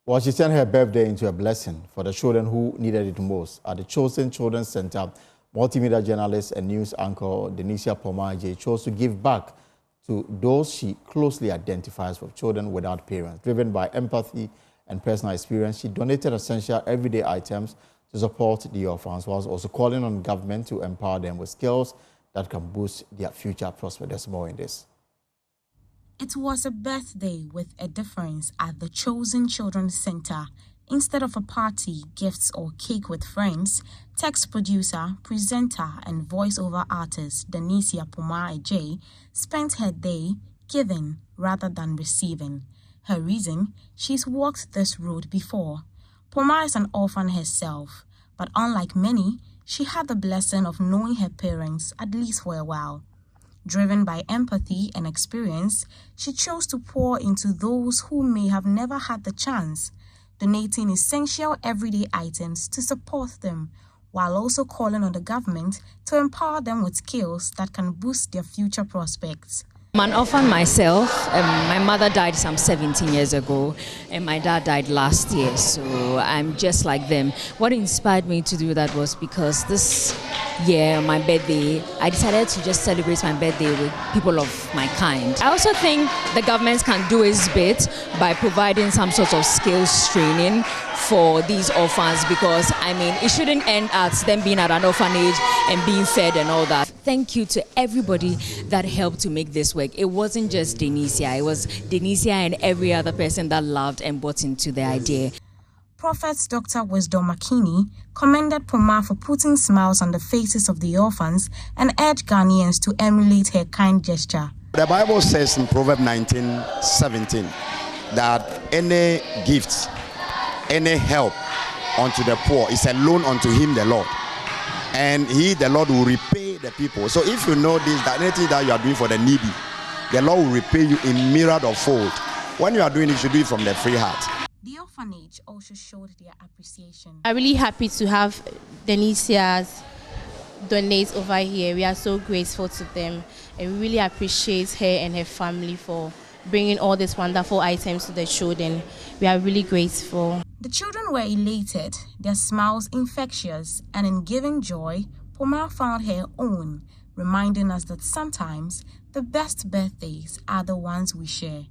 Well, she turned her birthday into a blessing for the children who needed it most. At the Chosen Children's Center, multimedia journalist and news anchor Danecia Agyei chose to give back to those she closely identifies with, children without parents. Driven by empathy and personal experience, she donated essential everyday items to support the orphans, whilst also calling on government to empower them with skills that can boost their future prospects. There's more in this. It was a birthday with a difference at the Chosen Children's Center. Instead of a party, gifts or cake with friends, text producer, presenter and voiceover artist Danecia Agyei spent her day giving rather than receiving. Her reason? She's walked this road before. Poma is an orphan herself, but unlike many, she had the blessing of knowing her parents at least for a while. Driven by empathy and experience, she chose to pour into those who may have never had the chance, donating essential everyday items to support them, while also calling on the government to empower them with skills that can boost their future prospects. I'm an orphan myself. My mother died some 17 years ago and my dad died last year, so I'm just like them. What inspired me to do that was because this year, my birthday, I decided to just celebrate my birthday with people of my kind. I also think the government can do its bit by providing some sort of skills training for these orphans, because I mean it shouldn't end at them being at an orphanage and being fed and all that. Thank you to everybody that helped to make this work. It wasn't just Danecia, it was Danecia and every other person that loved and bought into the idea. Prophet Dr. Wisdom Makini commended Poma for putting smiles on the faces of the orphans and urged Ghanaians to emulate her kind gesture. The Bible says in Proverbs 19:17 that any gift, any help unto the poor is a loan unto him, the Lord. And he, the Lord, will repay the people. So if you know this, that anything that you are doing for the needy, the Lord will repay you in myriad of fold. When you are doing it, you should do it from the free heart. The orphanage also showed their appreciation. I'm really happy to have Danecia's donate over here. We are so grateful to them, and we really appreciate her and her family for bringing all these wonderful items to the children. We are really grateful. The children were elated, their smiles infectious, and in giving joy, Poma found her own, reminding us that sometimes the best birthdays are the ones we share.